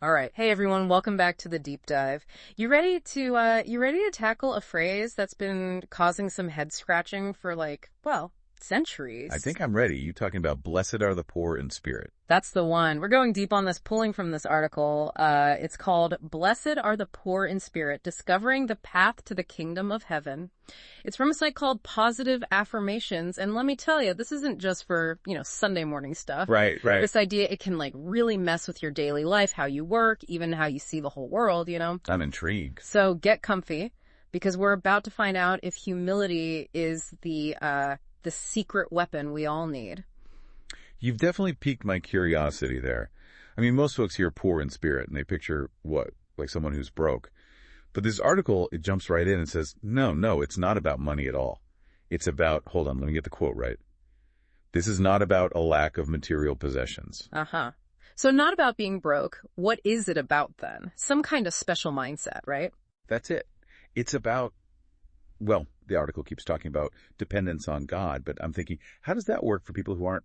All right. Hey everyone, welcome back to the deep dive. You ready to tackle a phrase that's been causing some head scratching for centuries? I think I'm ready. You talking about blessed are the poor in spirit. That's the one. We're going deep on this, pulling from this article. It's called Blessed Are the Poor in Spirit, Discovering the Path to the Kingdom of Heaven. It's from a site called Positive Affirmations. And let me tell you, this isn't just for, Sunday morning stuff. Right. This idea, it can really mess with your daily life, how you work, even how you see the whole world, I'm intrigued. So get comfy, because we're about to find out if humility is the secret weapon we all need. You've definitely piqued my curiosity there. I mean, most folks hear poor in spirit and they picture what? Like someone who's broke. But this article, it jumps right in and says, no, it's not about money at all. It's about, hold on, let me get the quote right. This is not about a lack of material possessions. So not about being broke. What is it about then? Some kind of special mindset, right? That's it. It's about, well, the article keeps talking about dependence on God, but I'm thinking, how does that work for people who aren't,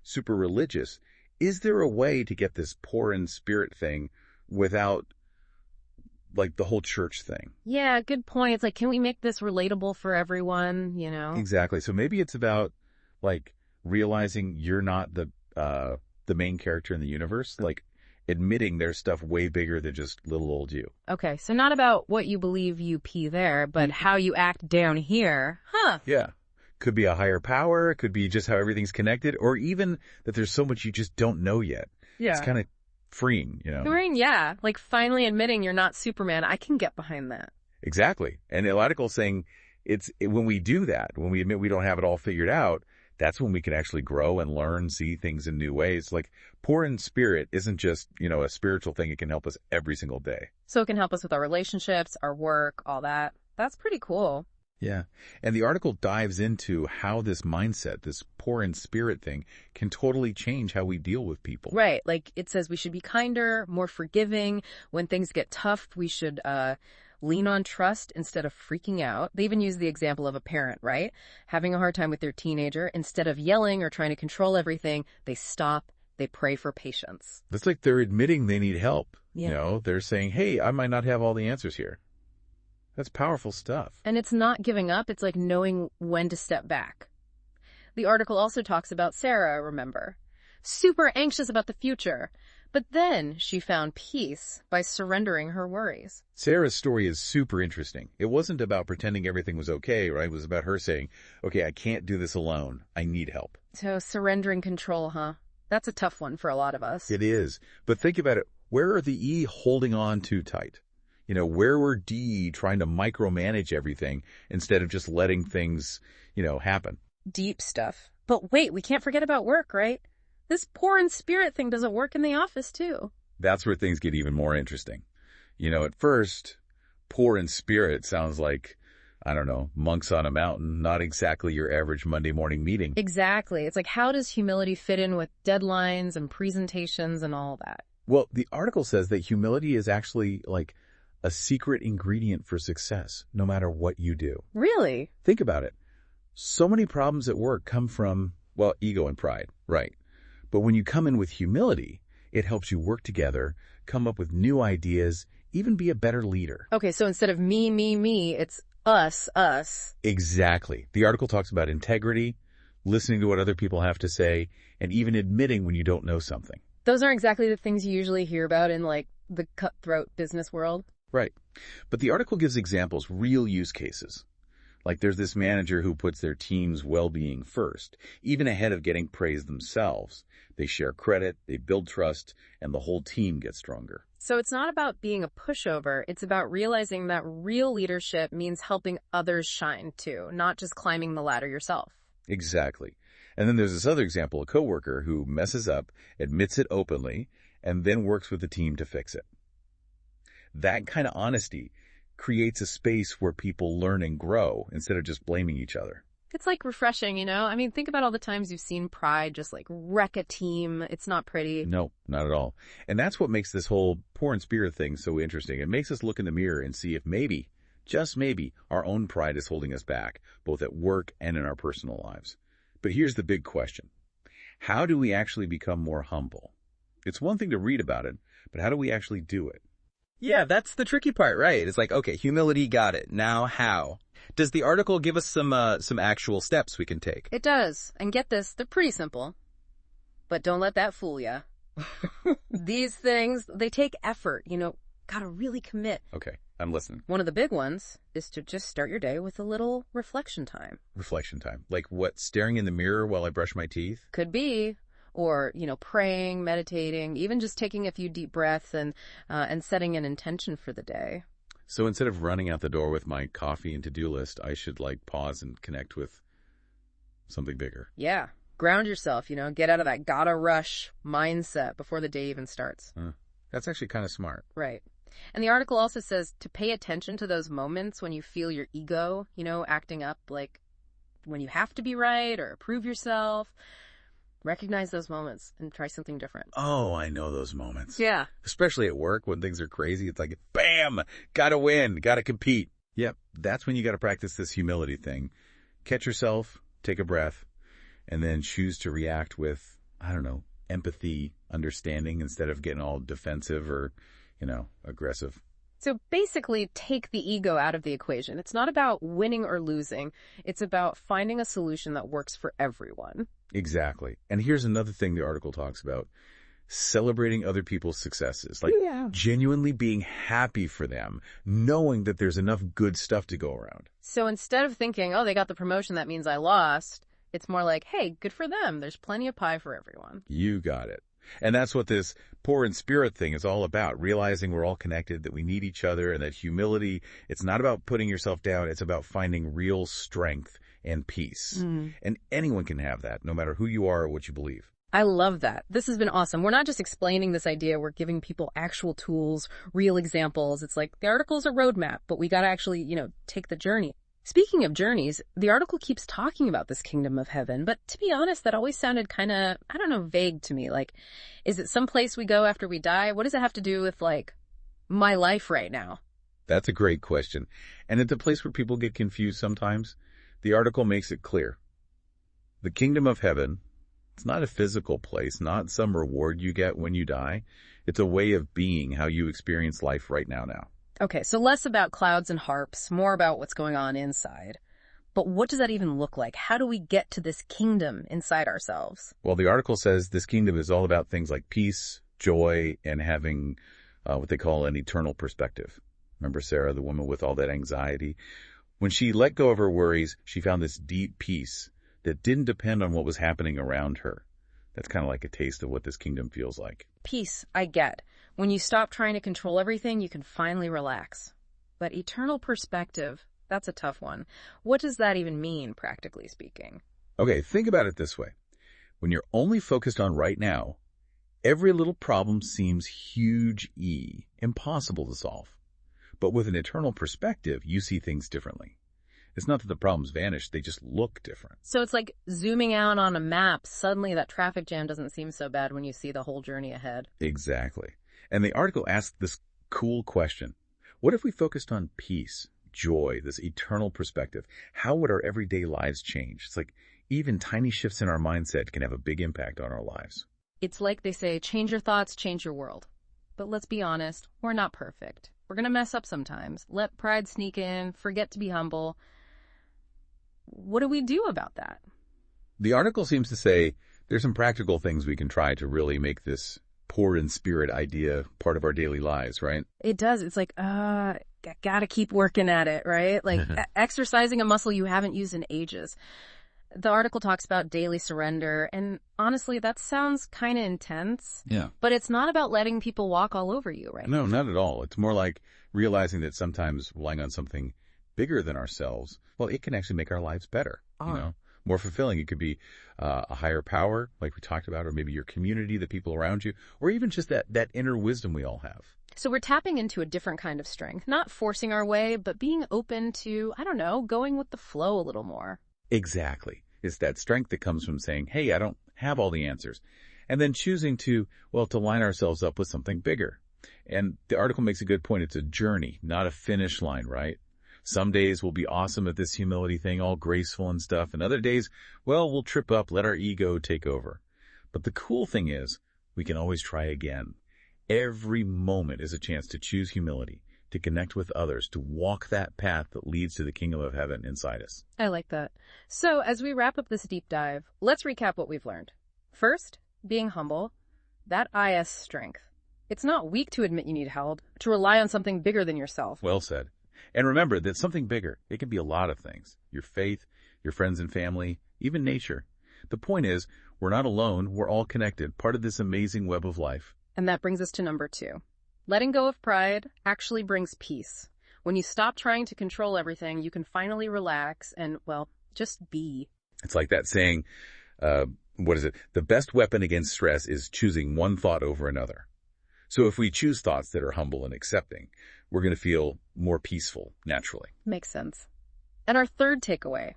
super religious? Is there a way to get this poor in spirit thing without the whole church thing? Yeah, good point. It's can we make this relatable for everyone, Exactly. So maybe it's about realizing you're not the main character in the universe, admitting there's stuff way bigger than just little old you. Okay, so not about what you believe you pee there, but how you act down here. Huh. Yeah. Could be a higher power. It could be just how everything's connected, or even that there's so much you just don't know yet. Yeah. It's kind of freeing, Freeing, yeah. Finally admitting you're not Superman. I can get behind that. Exactly. And the article's saying when we do that, when we admit we don't have it all figured out, that's when we can actually grow and learn, see things in new ways. Poor in spirit isn't just, a spiritual thing. It can help us every single day. So it can help us with our relationships, our work, all that. That's pretty cool. Yeah. And the article dives into how this mindset, this poor in spirit thing, can totally change how we deal with people. Right. It says we should be kinder, more forgiving. When things get tough, we should lean on trust instead of freaking out. They even use the example of a parent, right? Having a hard time with their teenager. Instead of yelling or trying to control everything, they stop, they pray for patience. That's they're admitting they need help. Yeah. They're saying, hey, I might not have all the answers here. That's powerful stuff. And it's not giving up. It's knowing when to step back. The article also talks about Sarah, remember? Super anxious about the future. But then she found peace by surrendering her worries. Sarah's story is super interesting. It wasn't about pretending everything was okay, right? It was about her saying, okay, I can't do this alone. I need help. So surrendering control, huh? That's a tough one for a lot of us. It is. But think about it. Where are the E holding on too tight? Where were D trying to micromanage everything instead of just letting things, happen? Deep stuff. But wait, we can't forget about work, right? This poor in spirit thing doesn't work in the office, too. That's where things get even more interesting. At first, poor in spirit sounds like, I don't know, monks on a mountain, not exactly your average Monday morning meeting. Exactly. It's how does humility fit in with deadlines and presentations and all that? Well, the article says that humility is actually a secret ingredient for success, no matter what you do. Really? Think about it. So many problems at work come from, ego and pride, right? But when you come in with humility, it helps you work together, come up with new ideas, even be a better leader. Okay, so instead of me, it's us. Exactly. The article talks about integrity, listening to what other people have to say, and even admitting when you don't know something. Those aren't exactly the things you usually hear about in the cutthroat business world. Right. But the article gives examples, real use cases. There's this manager who puts their team's well-being first, even ahead of getting praise themselves. They share credit, they build trust, and the whole team gets stronger. So it's not about being a pushover. It's about realizing that real leadership means helping others shine too, not just climbing the ladder yourself. Exactly. And then there's this other example, a coworker who messes up, admits it openly, and then works with the team to fix it. That kind of honesty creates a space where people learn and grow instead of just blaming each other. It's refreshing, I mean, think about all the times you've seen pride just wreck a team. It's not pretty. No, not at all. And that's what makes this whole poor in spirit thing so interesting. It makes us look in the mirror and see if maybe, just maybe, our own pride is holding us back, both at work and in our personal lives. But here's the big question. How do we actually become more humble? It's one thing to read about it, but how do we actually do it? Yeah, that's the tricky part, right? It's like, okay, humility, got it. Now how? Does the article give us some actual steps we can take? It does. And get this, they're pretty simple. But don't let that fool ya. These things, they take effort, gotta really commit. Okay, I'm listening. One of the big ones is to just start your day with a little reflection time. Reflection time. Like what, staring in the mirror while I brush my teeth? Could be. Or, praying, meditating, even just taking a few deep breaths and setting an intention for the day. So instead of running out the door with my coffee and to-do list, I should pause and connect with something bigger. Yeah. Ground yourself, get out of that gotta rush mindset before the day even starts. That's actually kind of smart. Right. And the article also says to pay attention to those moments when you feel your ego, acting up, like when you have to be right or prove yourself. Recognize those moments and try something different. Oh, I know those moments. Yeah. Especially at work when things are crazy. It's like, bam, gotta win, gotta compete. Yep, that's when you gotta practice this humility thing. Catch yourself, take a breath, and then choose to react with, empathy, understanding, instead of getting all defensive or, aggressive. So basically, take the ego out of the equation. It's not about winning or losing. It's about finding a solution that works for everyone. Exactly. And here's another thing the article talks about. Celebrating other people's successes. Genuinely being happy for them, knowing that there's enough good stuff to go around. So instead of thinking, oh, they got the promotion, that means I lost, it's more like, hey, good for them. There's plenty of pie for everyone. You got it. And that's what this poor in spirit thing is all about, realizing we're all connected, that we need each other, and that humility, it's not about putting yourself down, it's about finding real strength and peace. And anyone can have that, no matter who you are or what you believe. I love that. This has been awesome. We're not just explaining this idea, we're giving people actual tools, real examples. It's like the article's a roadmap, but we gotta actually, take the journey. Speaking of journeys, the article keeps talking about this kingdom of heaven, but to be honest, that always sounded kind of, vague to me. Like, is it some place we go after we die? What does it have to do with, my life right now? That's a great question. And it's a place where people get confused sometimes. The article makes it clear. The kingdom of heaven, it's not a physical place, not some reward you get when you die. It's a way of being, how you experience life right now. Okay, so less about clouds and harps, more about what's going on inside. But what does that even look like? How do we get to this kingdom inside ourselves? Well, the article says this kingdom is all about things like peace, joy, and having what they call an eternal perspective. Remember Sarah, the woman with all that anxiety? When she let go of her worries, she found this deep peace that didn't depend on what was happening around her. That's kind of like a taste of what this kingdom feels like. Peace, I get. When you stop trying to control everything, you can finally relax. But eternal perspective, that's a tough one. What does that even mean, practically speaking? Okay, think about it this way. When you're only focused on right now, every little problem seems huge E, impossible to solve. But with an eternal perspective, you see things differently. It's not that the problems vanish, they just look different. So it's like zooming out on a map. Suddenly that traffic jam doesn't seem so bad when you see the whole journey ahead. Exactly. And the article asks this cool question. What if we focused on peace, joy, this eternal perspective? How would our everyday lives change? It's like even tiny shifts in our mindset can have a big impact on our lives. It's like they say, change your thoughts, change your world. But let's be honest, we're not perfect. We're going to mess up sometimes. Let pride sneak in, forget to be humble. What do we do about that? The article seems to say there's some practical things we can try to really make this poor in spirit idea part of our daily lives, right? It does. It's like, gotta keep working at it, right? Like exercising a muscle you haven't used in ages. The article talks about daily surrender, and honestly, that sounds kind of intense. Yeah. But it's not about letting people walk all over you, right? No, not at all. It's more like realizing that sometimes relying on something bigger than ourselves, well, it can actually make our lives better, more fulfilling. It could be a higher power, like we talked about, or maybe your community, the people around you, or even just that inner wisdom we all have. So we're tapping into a different kind of strength, not forcing our way, but being open to, going with the flow a little more. Exactly. It's that strength that comes from saying, hey, I don't have all the answers. And then choosing to line ourselves up with something bigger. And the article makes a good point. It's a journey, not a finish line, right? Some days we'll be awesome at this humility thing, all graceful and stuff. And other days, we'll trip up, let our ego take over. But the cool thing is, we can always try again. Every moment is a chance to choose humility, to connect with others, to walk that path that leads to the kingdom of heaven inside us. I like that. So, as we wrap up this deep dive, let's recap what we've learned. First, being humble. That IS strength. It's not weak to admit you need help, to rely on something bigger than yourself. Well said. And remember that something bigger, it can be a lot of things. Your faith, your friends and family, even nature. The point is, we're not alone, we're all connected, part of this amazing web of life. And that brings us to number 2. Letting go of pride actually brings peace. When you stop trying to control everything, you can finally relax and, well, just be. It's like that saying, what is it? The best weapon against stress is choosing one thought over another. So if we choose thoughts that are humble and accepting, we're going to feel more peaceful naturally. Makes sense. And our third takeaway,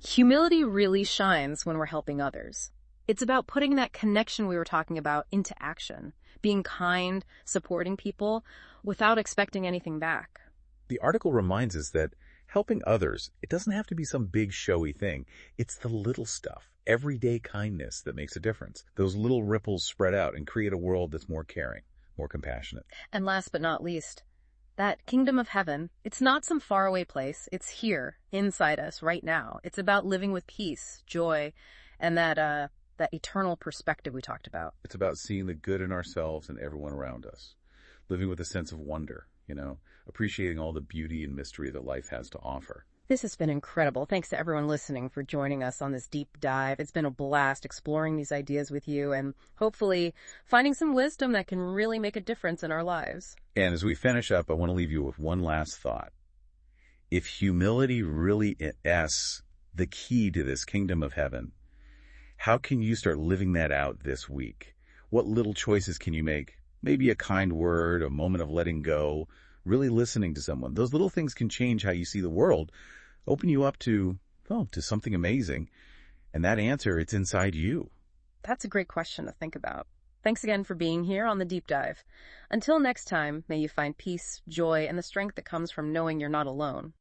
humility really shines when we're helping others. It's about putting that connection we were talking about into action, being kind, supporting people without expecting anything back. The article reminds us that helping others, it doesn't have to be some big showy thing. It's the little stuff, everyday kindness that makes a difference. Those little ripples spread out and create a world that's more caring, more compassionate. And last but not least, that kingdom of heaven, it's not some faraway place. It's here, inside us, right now. It's about living with peace, joy, and that eternal perspective we talked about. It's about seeing the good in ourselves and everyone around us, living with a sense of wonder, appreciating all the beauty and mystery that life has to offer. This has been incredible. Thanks to everyone listening for joining us on this deep dive. It's been a blast exploring these ideas with you and hopefully finding some wisdom that can really make a difference in our lives. And as we finish up, I want to leave you with one last thought. If humility really is the key to this kingdom of heaven, how can you start living that out this week? What little choices can you make? Maybe a kind word, a moment of letting go, really listening to someone. Those little things can change how you see the world, open you up to something amazing. And that answer, it's inside you. That's a great question to think about. Thanks again for being here on the deep dive. Until next time, may you find peace, joy, and the strength that comes from knowing you're not alone.